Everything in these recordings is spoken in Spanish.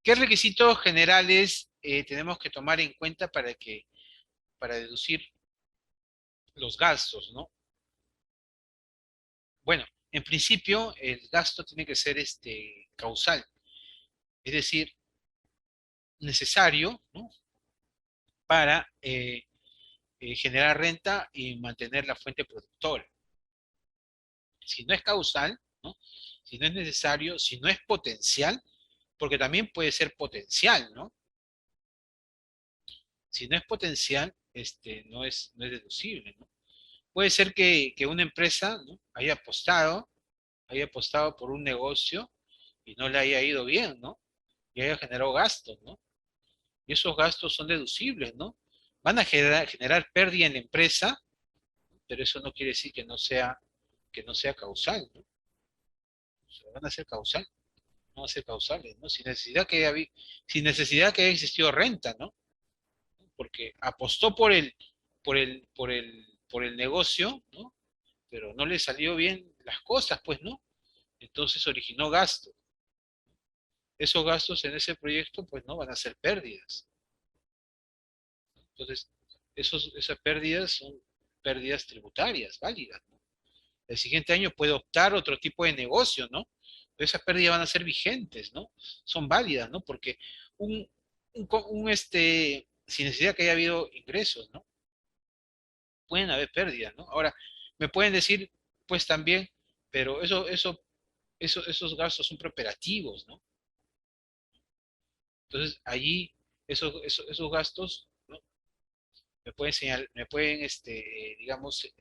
¿Qué requisitos generales tenemos que tomar en cuenta para deducir los gastos, ¿no? Bueno, en principio el gasto tiene que ser causal, es decir, necesario, ¿no? Para generar renta y mantener la fuente productora. Si no es causal, ¿no? Si no es necesario, si no es potencial, porque también puede ser potencial, ¿no? Si no es potencial, no es deducible, ¿no? Puede ser que una empresa, ¿no? haya apostado por un negocio y no le haya ido bien, ¿no? Y haya generado gastos, ¿no? Y esos gastos son deducibles, ¿no? Van a generar pérdida en la empresa, pero eso no quiere decir que no sea causal, ¿no? O sea, van a ser causal, no van a ser causales, ¿no? Sin necesidad que haya existido renta, ¿no? Porque apostó por el negocio, ¿no? Pero no le salió bien las cosas, pues, ¿no? Entonces originó gastos. Esos gastos en ese proyecto, pues, no van a ser pérdidas. Entonces, esas pérdidas son pérdidas tributarias válidas, ¿no? El siguiente año puede optar otro tipo de negocio, ¿no? Pero esas pérdidas van a ser vigentes, ¿no? Son válidas, ¿no? Porque sin necesidad que haya habido ingresos, ¿no? Pueden haber pérdidas, ¿no? Ahora, me pueden decir, pues también, pero esos gastos son preoperativos, ¿no? Entonces, allí, esos gastos, ¿no? Digamos,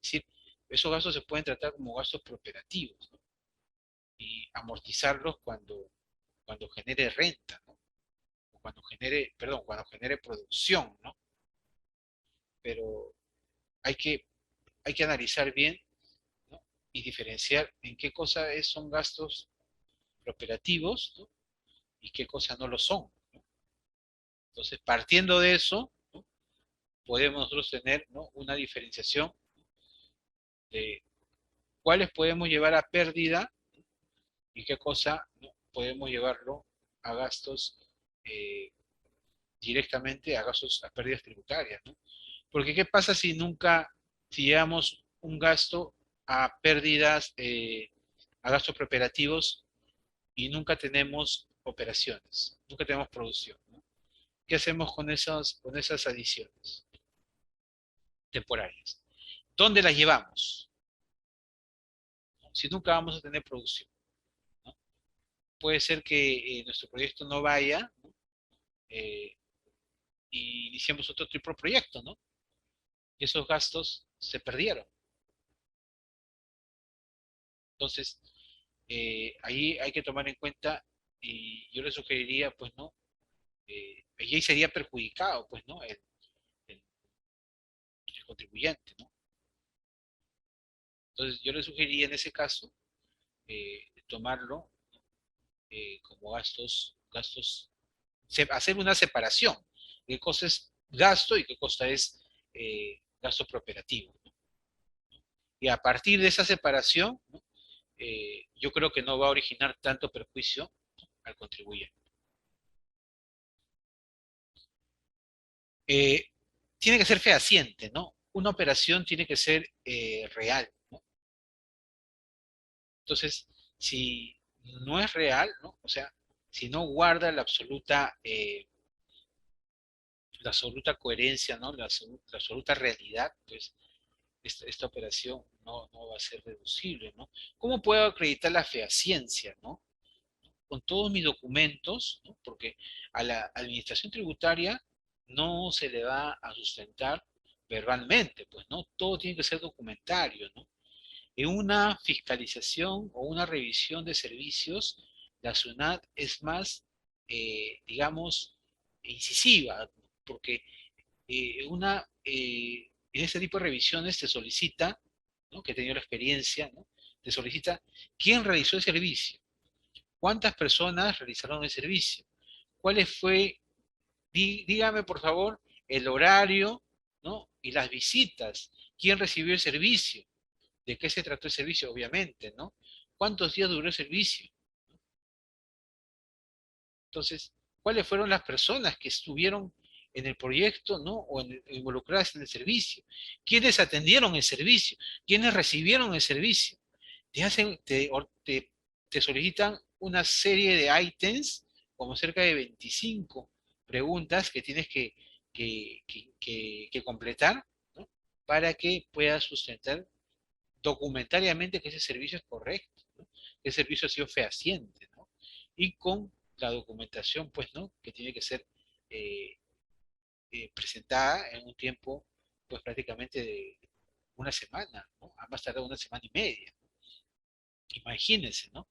decir, esos gastos se pueden tratar como gastos preoperativos, ¿no? Y amortizarlos cuando genere renta, ¿no? O cuando genere producción, ¿no? Pero hay que analizar bien, ¿no? Y diferenciar en qué son gastos preoperativos, ¿no? Y qué cosas no lo son, ¿no? Entonces, partiendo de eso, ¿no? Podemos nosotros tener, ¿no? Una diferenciación de cuáles podemos llevar a pérdida y qué cosa, ¿no? Podemos llevarlo a gastos eh, directamente a pérdidas tributarias, ¿no? Porque ¿qué pasa si llevamos un gasto a pérdidas, a gastos preoperativos y nunca tenemos operaciones, nunca tenemos producción, ¿no? ¿Qué hacemos con esas adiciones temporarias? ¿Dónde las llevamos? ¿No? Si nunca vamos a tener producción, ¿no? Puede ser que nuestro proyecto no vaya, ¿no? Eh, y iniciamos otro tipo de proyecto, ¿no? Y esos gastos se perdieron. Entonces, ahí hay que tomar en cuenta, y yo le sugeriría, pues, ¿no? Ahí sería perjudicado, pues, ¿no? El contribuyente, ¿no? Entonces, yo le sugeriría en ese caso tomarlo como hacer una separación. ¿Qué cosa es gasto y qué cosa es gasto preoperativo, ¿no? Y a partir de esa separación, ¿no? Yo creo que no va a originar tanto perjuicio, ¿no? Al contribuyente. Eh, Tiene que ser fehaciente, ¿no? Una operación tiene que ser real, ¿no? Entonces, si no es real, ¿no? O sea, si no guarda la absoluta coherencia, ¿no? La absoluta realidad, pues esta operación no va a ser deducible, ¿no? ¿Cómo puedo acreditar la fehaciencia, ¿no? Con todos mis documentos, ¿no? Porque a la administración tributaria no se le va a sustentar verbalmente, pues, ¿no? Todo tiene que ser documentario, ¿no? En una fiscalización o una revisión de servicios, la SUNAT es más, digamos, incisiva, porque en este tipo de revisiones te solicita, ¿no? Que he tenido la experiencia, ¿no? Te solicita quién realizó el servicio, cuántas personas realizaron el servicio, dígame por favor el horario, ¿no? Y las visitas, quién recibió el servicio. ¿De qué se trató el servicio? Obviamente, ¿no? ¿Cuántos días duró el servicio? Entonces, ¿cuáles fueron las personas que estuvieron en el proyecto, ¿no? O involucradas en el servicio? ¿Quiénes atendieron el servicio? ¿Quiénes recibieron el servicio? Te hacen, te solicitan una serie de ítems, como cerca de 25 preguntas que tienes que completar, ¿no? Para que puedas sustentar documentariamente que ese servicio es correcto, ¿no? Que el servicio ha sido fehaciente, ¿no? Y con la documentación, pues, ¿no? Que tiene que ser eh, presentada en un tiempo, pues, prácticamente de una semana, ¿no? A más tardar una semana y media. Imagínense, ¿no?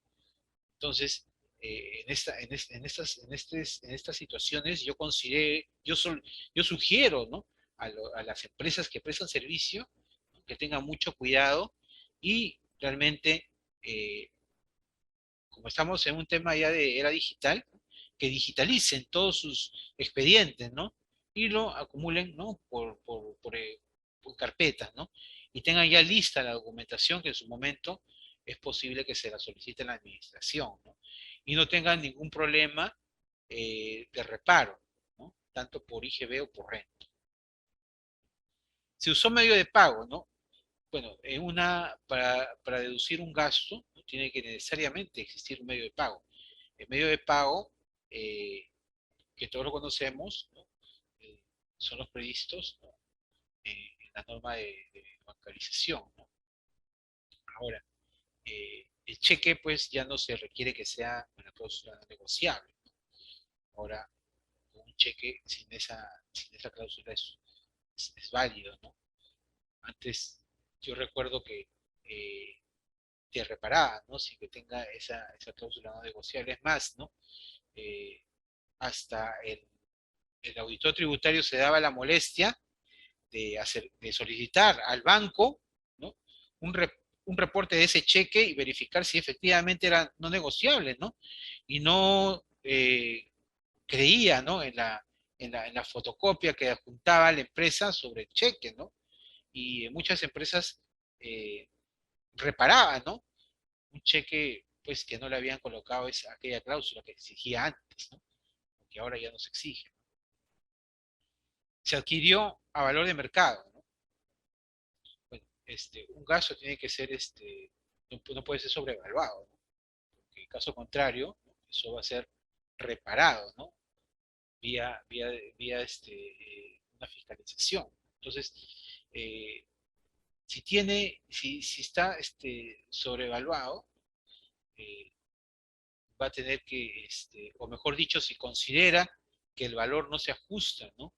Entonces, en estas situaciones yo consideré, yo sugiero, ¿no? A las empresas que prestan servicio, ¿no? Que tengan mucho cuidado y realmente, eh, como estamos en un tema ya de era digital, que digitalicen todos sus expedientes, ¿no? Y lo acumulen, ¿no? Por carpetas, ¿no? Y tengan ya lista la documentación que en su momento es posible que se la solicite a la administración, ¿no? Y no tengan ningún problema de reparo, ¿no? Tanto por IGB o por renta. Se usó medio de pago, ¿no? Bueno, para deducir un gasto, ¿no? Tiene que necesariamente existir un medio de pago. El medio de pago, eh, que todos lo conocemos, ¿no? Eh, son los previstos, ¿no? En la norma de bancarización, ¿no? Ahora, el cheque, pues, ya no se requiere que sea una cláusula negociable. Ahora, un cheque sin esa cláusula es válido, ¿no? Antes, yo recuerdo que te reparaba, ¿no? Sin que tenga esa cláusula no negociable. Es más, ¿no? Eh, hasta el auditor tributario se daba la molestia de solicitar al banco, ¿no? un, re, un reporte de ese cheque y verificar si efectivamente era no negociable, ¿no? Y no creía, ¿no? En la fotocopia que adjuntaba la empresa sobre el cheque, ¿no? Y muchas empresas eh, reparaban, ¿no? Un cheque, pues, que no le habían colocado aquella cláusula que exigía antes, ¿no? Que ahora ya no se exige. Se adquirió a valor de mercado, ¿no? Bueno, un gasto tiene que ser, no puede ser sobrevaluado, ¿no? Porque en caso contrario, ¿no? Eso va a ser reparado, ¿no? Vía una fiscalización. Entonces, eh, si está sobrevaluado, eh, va a tener que, o mejor dicho, si considera que el valor no se ajusta, ¿no?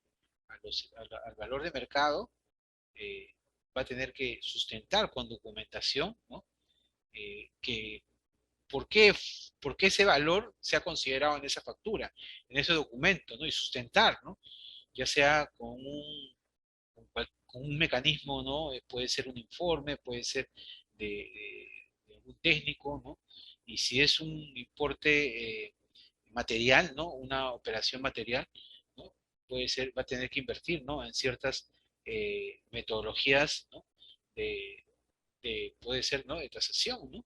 Al valor de mercado, eh, va a tener que sustentar con documentación, ¿no? Que por qué ese valor se ha considerado en esa factura, en ese documento, ¿no? Y sustentar, ¿no? Ya sea con un mecanismo, ¿no? Puede ser un informe, puede ser de un técnico, ¿no? Y si es un importe material, ¿no? Una operación material, ¿no? Puede ser, va a tener que invertir, ¿no? En ciertas metodologías, ¿no? De, puede ser, ¿no? De tasación, ¿no?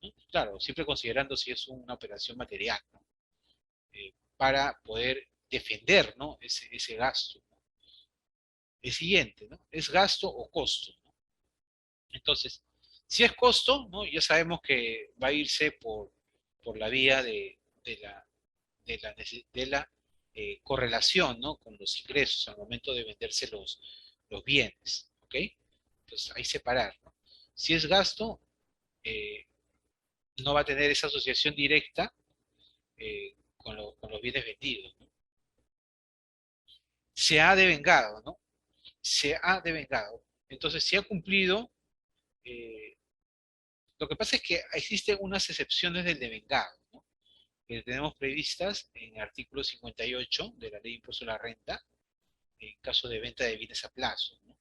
¿No? Claro, siempre considerando si es una operación material, ¿no? Para poder defender, ¿no? Ese gasto, ¿no? El siguiente, ¿no? ¿Es gasto o costo? ¿No? Entonces, si es costo, ¿no? Ya sabemos que va a irse por la vía de la, de la correlación, ¿no? Con los ingresos al momento de venderse los bienes, ¿ok? Entonces, hay separar, ¿no? Si es gasto, eh, no va a tener esa asociación directa con los bienes vendidos, ¿no? Se ha devengado, ¿no? Se ha devengado. Entonces, si ha cumplido, eh, lo que pasa es que existen unas excepciones del devengado, ¿no? Que tenemos previstas en el artículo 58 de la Ley de Impuesto a la Renta, en caso de venta de bienes a plazo, ¿no?